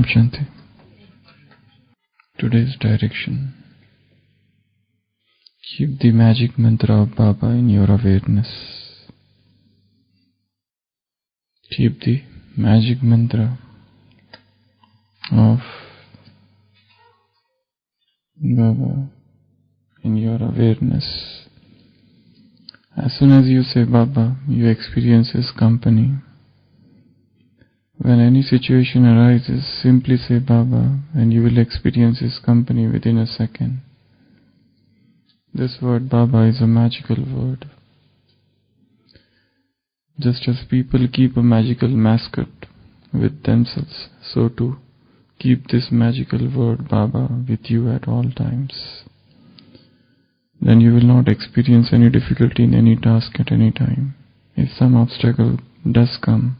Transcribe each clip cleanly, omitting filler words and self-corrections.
Shanti. Today's direction. Keep the magic mantra of Baba in your awareness. Keep the magic mantra of Baba in your awareness. As soon as you say Baba, you experience His company. When any situation arises, simply say Baba and you will experience His company within a second. This word Baba is a magical word. Just as people keep a magical mascot with themselves, so too keep this magical word Baba with you at all times. Then you will not experience any difficulty in any task at any time. If some obstacle does come,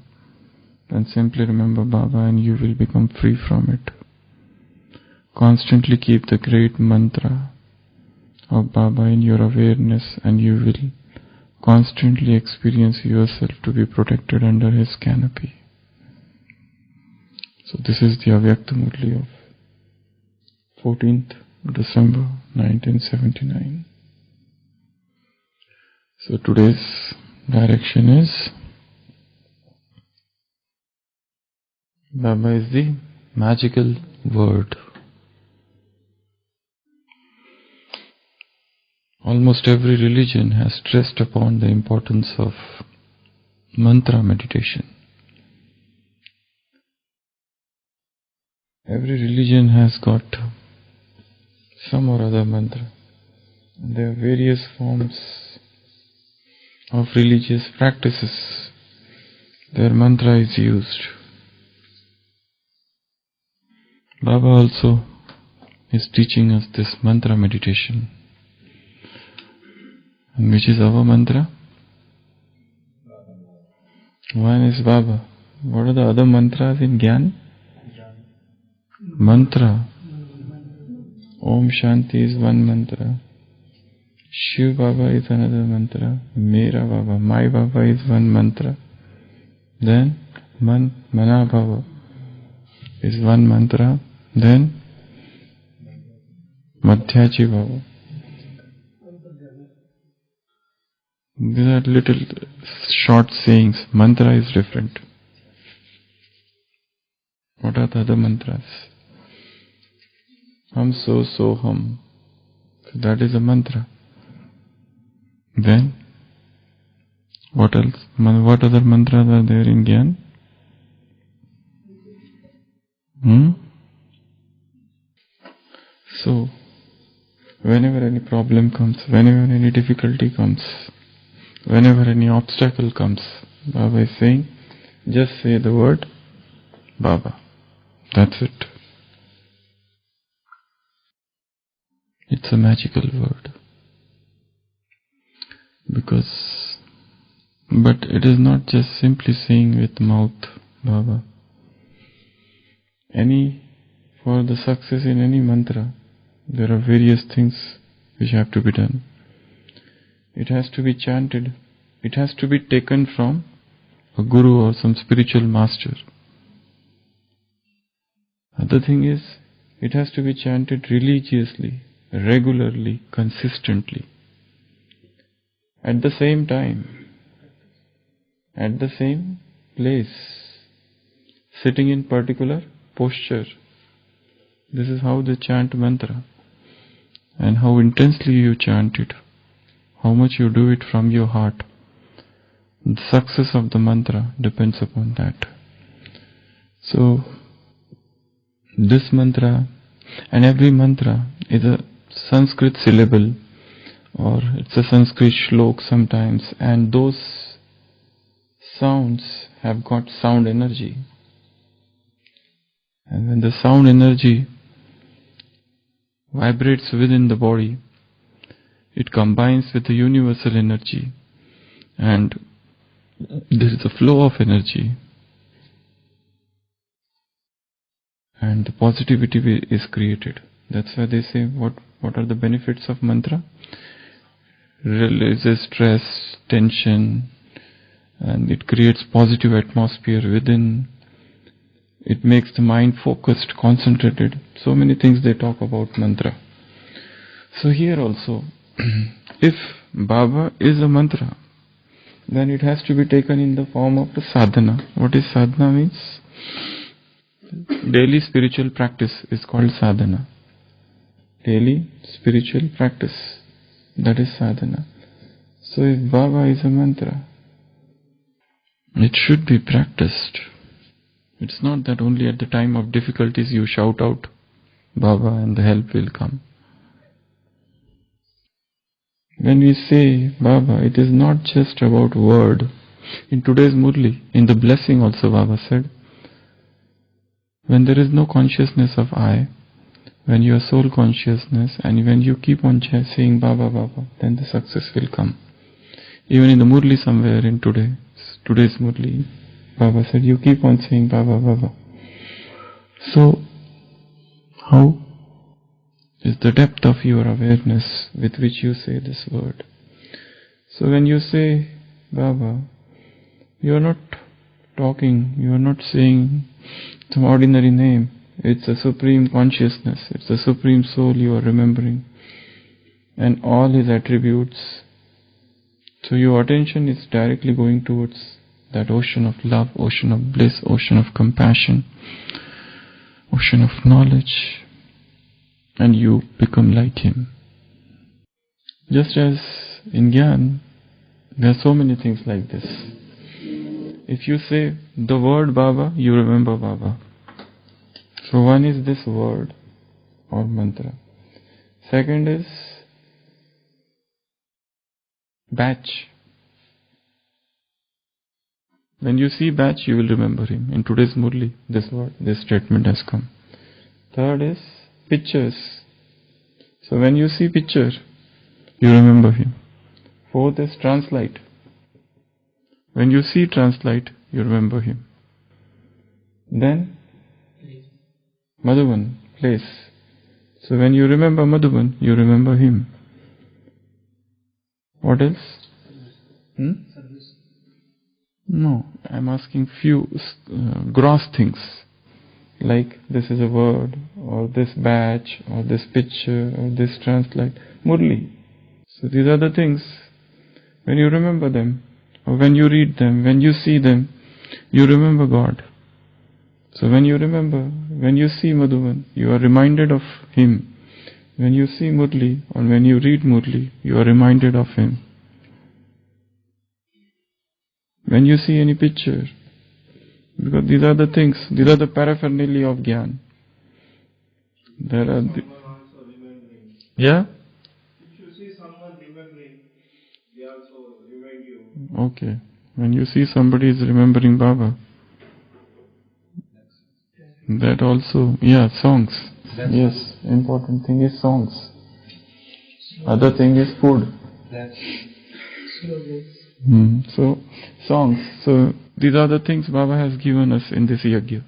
then simply remember Baba and you will become free from it. Constantly keep the great mantra of Baba in your awareness and you will constantly experience yourself to be protected under His canopy. So this is the Avyakta Murli of 14th December 1979. So today's direction is Baba is the magical word. Almost every religion has stressed upon the importance of mantra meditation. Every religion has got some or other mantra. There are various forms of religious practices. Their mantra is used. Baba also is teaching us this mantra meditation. And which is our mantra? One is Baba. What are the other mantras in Gyan? Mantra. Om Shanti is one mantra. Shiva Baba is another mantra. Mera Baba, my Baba is one mantra. Then Mana Baba is one mantra. Then Madhyaji Baba. These are little short sayings. Mantra is different. What are the other mantras? Hum so hum. So that is a mantra. Then, what else? What other mantras are there in Gyan? So, whenever any problem comes, whenever any difficulty comes, whenever any obstacle comes, Baba is saying, just say the word Baba. That's it. It's a magical word. But it is not just simply saying with mouth Baba. For the success in any mantra, there are various things which have to be done. It has to be chanted. It has to be taken from a guru or some spiritual master. Other thing is, it has to be chanted religiously, regularly, consistently. At the same time, at the same place, sitting in particular posture. This is how they chant mantra. And how intensely you chant it. How much you do it from your heart. The success of the mantra depends upon that. So, this mantra and every mantra is a Sanskrit syllable or it's a Sanskrit shlok sometimes, and those sounds have got sound energy. And when the sound energy vibrates within the body, it combines with the universal energy and there is a flow of energy and the positivity is created. That's why they say what are the benefits of mantra? Releases stress, tension, and it creates positive atmosphere within. It makes the mind focused, concentrated. So many things they talk about mantra. So here also, if Baba is a mantra, then it has to be taken in the form of the sadhana. What is sadhana means? Daily spiritual practice is called sadhana. Daily spiritual practice, that is sadhana. So if Baba is a mantra, it should be practiced. It's not that only at the time of difficulties you shout out Baba and the help will come. When we say Baba, it is not just about word. In today's Murli, in the blessing also Baba said, when there is no consciousness of I, when you are soul consciousness and when you keep on saying Baba, Baba, then the success will come. Even in the Murli somewhere in today's Murli, Baba said, you keep on saying Baba, Baba. So, how is the depth of your awareness with which you say this word? So when you say Baba, you are not talking, you are not saying some ordinary name. It's a supreme consciousness, it's a supreme soul you are remembering, and all his attributes. So your attention is directly going towards that ocean of love, ocean of bliss, ocean of compassion, ocean of knowledge, and you become like him. Just as in Gyan, there are so many things like this. If you say the word Baba, you remember Baba. So one is this word or mantra. Second is batch. When you see batch, you will remember him. In today's Murli, this word, this statement has come. Third is pictures. So when you see picture, you remember him. Fourth is translate. When you see translate, you remember him. Then Madhuban, place. So when you remember Madhuban, you remember him. What else? No, I'm asking few gross things. Like this is a word, or this batch, or this picture, or this translate. Murli. So these are the things. When you remember them, or when you read them, when you see them, you remember God. So when you remember, when you see Madhuban, you are reminded of him. When you see Murli, or when you read Murli, you are reminded of him. When you see any picture, because these are the things, these are the paraphernalia of Gyan. There are yeah? If you see someone remembering, they also remind you. Okay. When you see somebody is remembering Baba, that also, yeah, songs. Yes, important thing is songs. Other thing is food. So, songs. So, these are the things Baba has given us in this yajna.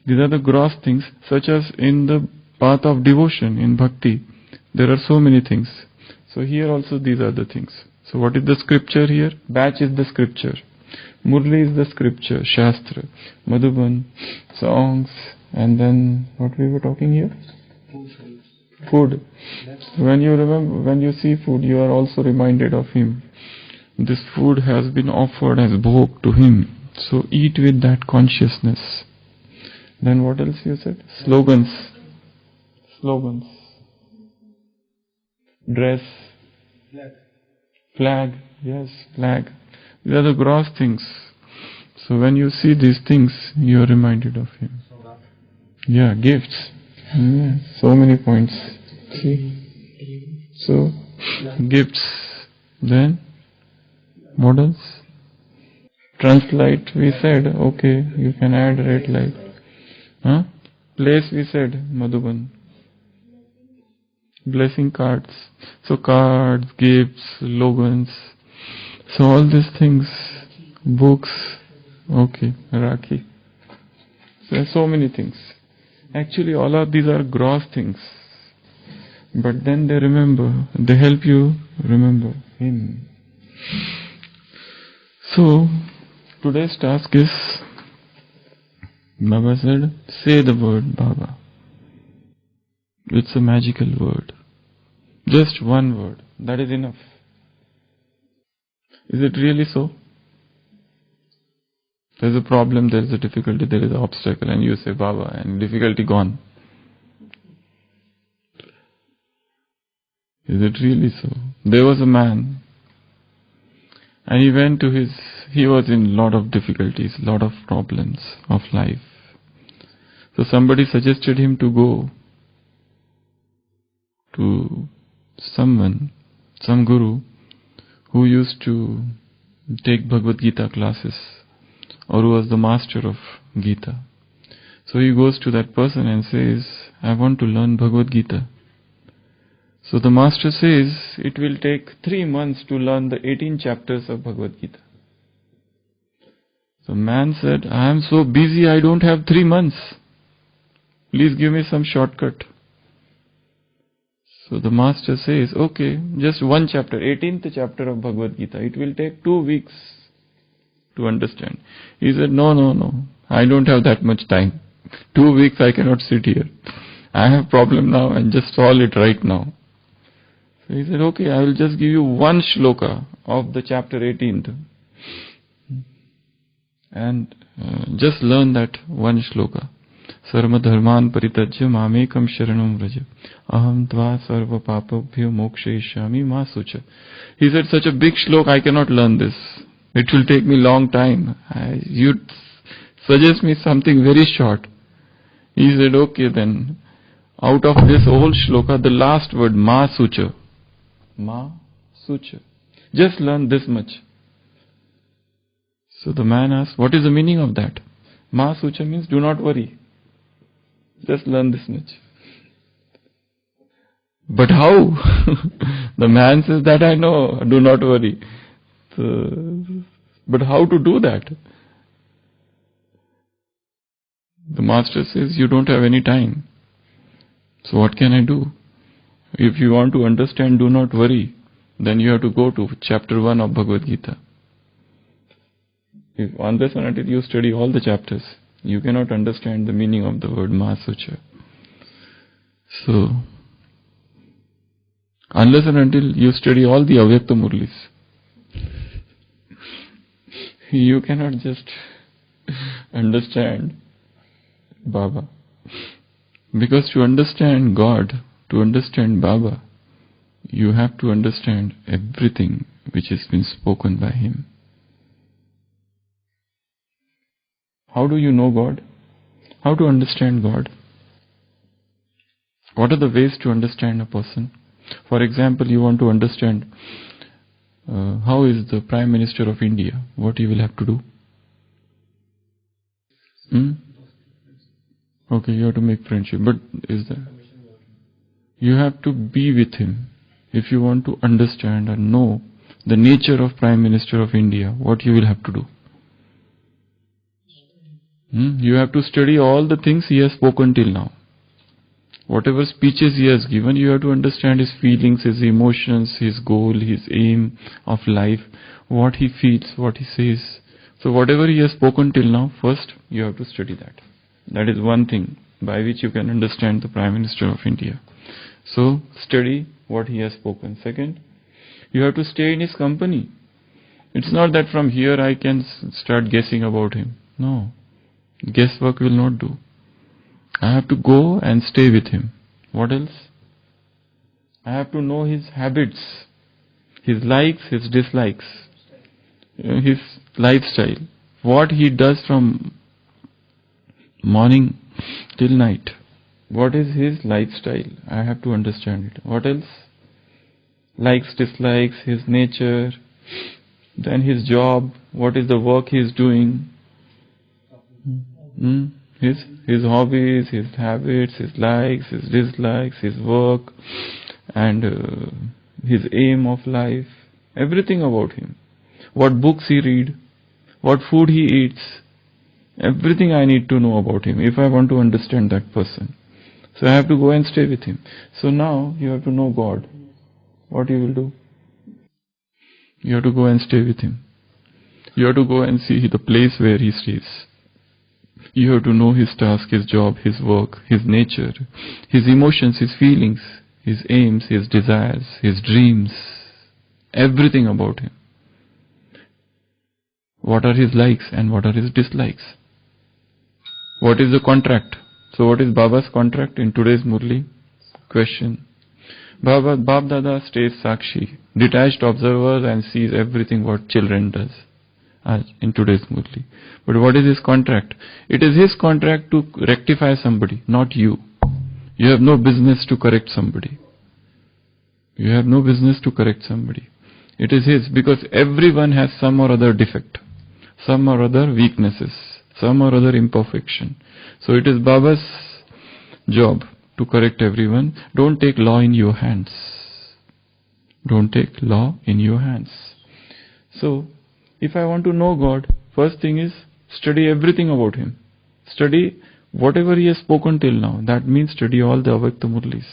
These are the gross things, such as in the path of devotion, in bhakti. There are so many things. So here also these are the things. So what is the scripture here? Batch is the scripture. Murli is the scripture, Shastra. Madhuban, songs, and then what we were talking here? Food. When you remember, when you see food, you are also reminded of him. This food has been offered as bhog to him. So eat with that consciousness. Then what else you said? Slogans. Slogans. Dress. Flag. Yes, flag. These are the gross things. So when you see these things, you are reminded of him. Yeah, gifts. Yeah, so many points. See? So, gifts. Then, what else? Translate, we said, okay, you can add red light. Huh? Place, we said, Madhuban. Blessing cards. So cards, gifts, slogans. So all these things, books, okay, Rakhi. So there are so many things. Actually all of these are gross things. But then they help you remember him. So today's task is Baba said, say the word Baba. It's a magical word. Just one word. That is enough. Is it really so? There's a problem, there's a difficulty, there is an obstacle, and you say Baba, and difficulty gone. Is it really so? There was a man, and he was in lot of difficulties, lot of problems of life. So somebody suggested him to go to some guru who used to take Bhagavad Gita classes, or who was the master of Gita. So he goes to that person and says, I want to learn Bhagavad Gita. So the master says, it will take 3 months to learn the 18 chapters of Bhagavad Gita. So man said, I am so busy, I don't have 3 months. Please give me some shortcut. So the master says, okay, just one chapter, 18th chapter of Bhagavad Gita. It will take 2 weeks to understand. He said, no, I don't have that much time. 2 weeks I cannot sit here. I have problem now and just solve it right now. So he said, okay, I will just give you one shloka of the chapter 18th. And just learn that one shloka. Sarva dharman paritajya mamekam sharanam vraja. Aham tva sarva papabhyo mokshayishami ma sucha. He said, such a big shloka, I cannot learn this. It will take me long time. You suggest me something very short. He said, okay then. Out of this whole shloka, the last word, ma sucha. Ma sucha. Just learn this much. So the man asked, what is the meaning of that? Ma sucha means do not worry. Just learn this much. But how? The man says that I know, do not worry. But how to do that? The master says, you don't have any time. So what can I do? If you want to understand, do not worry, then you have to go to chapter 1 of Bhagavad Gita. Unless and until you study all the chapters, you cannot understand the meaning of the word Mahasucha. So, unless and until you study all the Avyakta Murlis, you cannot just understand Baba. Because to understand God, to understand Baba, you have to understand everything which has been spoken by Him. How do you know God? How to understand God? What are the ways to understand a person? For example, you want to understand how is the Prime Minister of India, what you will have to do? Okay, you have to make friendship, but is there? You have to be with him. If you want to understand and know the nature of Prime Minister of India, what you will have to do? You have to study all the things he has spoken till now. Whatever speeches he has given, you have to understand his feelings, his emotions, his goal, his aim of life, what he feels, what he says. So whatever he has spoken till now, first you have to study that. That is one thing by which you can understand the Prime Minister of India. So study what he has spoken. Second, you have to stay in his company. It's not that from here I can start guessing about him. No. Guesswork will not do. I have to go and stay with him. What else? I have to know his habits, his likes, his dislikes, his lifestyle. What he does from morning till night. What is his lifestyle? I have to understand it. What else? Likes, dislikes, his nature, then his job, what is the work he is doing. His hobbies, his habits, his likes, his dislikes, his work, and his aim of life, everything about him. What books he reads, what food he eats, everything I need to know about him if I want to understand that person. So I have to go and stay with him. So now you have to know God. What you will do? You have to go and stay with him. You have to go and see the place where he stays. You have to know his task, his job, his work, his nature, his emotions, his feelings, his aims, his desires, his dreams, everything about him. What are his likes and what are his dislikes? What is the contract? So what is Baba's contract in today's Murli? Question. Bapdada stays Sakshi, detached observer and sees everything what children does in today's Murli. But what is his contract? It is his contract to rectify somebody, not you. You have no business to correct somebody. You have no business to correct somebody. It is his, because everyone has some or other defect, some or other weaknesses, some or other imperfection. So it is Baba's job to correct everyone. Don't take law in your hands. Don't take law in your hands. So, if I want to know God, first thing is study everything about Him. Study whatever He has spoken till now. That means study all the Avyakta Murlis.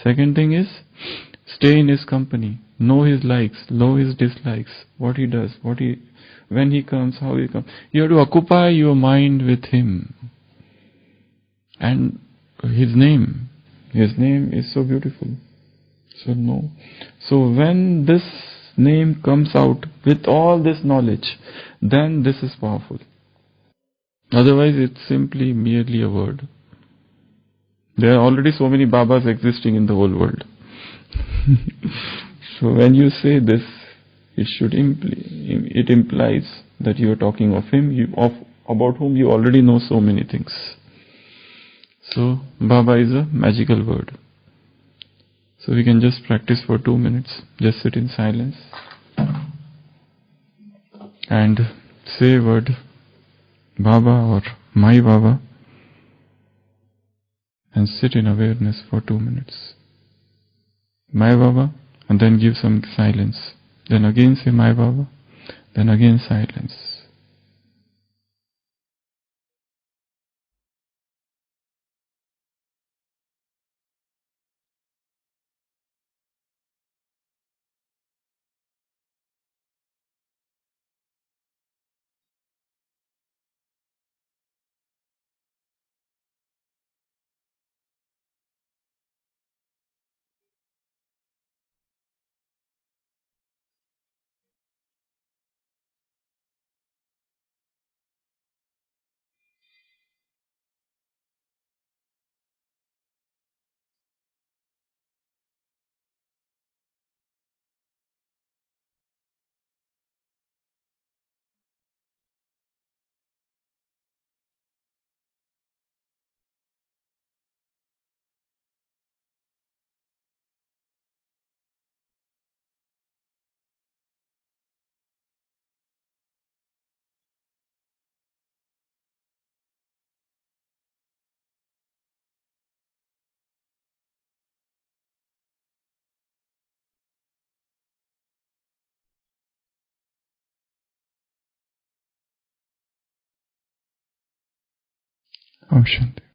Second thing is stay in His company. Know His likes, know His dislikes, what He does, when He comes, how He comes. You have to occupy your mind with Him. And His name is so beautiful. So no. So when this name comes out with all this knowledge, then this is powerful. Otherwise it's simply merely a word. There are already so many Babas existing in the whole world. So when you say this, it implies that you are talking of Him, about whom you already know so many things. So Baba is a magical word. So we can just practice for 2 minutes. Just sit in silence and say a word Baba or my Baba and sit in awareness for 2 minutes. My Baba, and then give some silence. Then again say my Baba, then again silence. Om Shanti.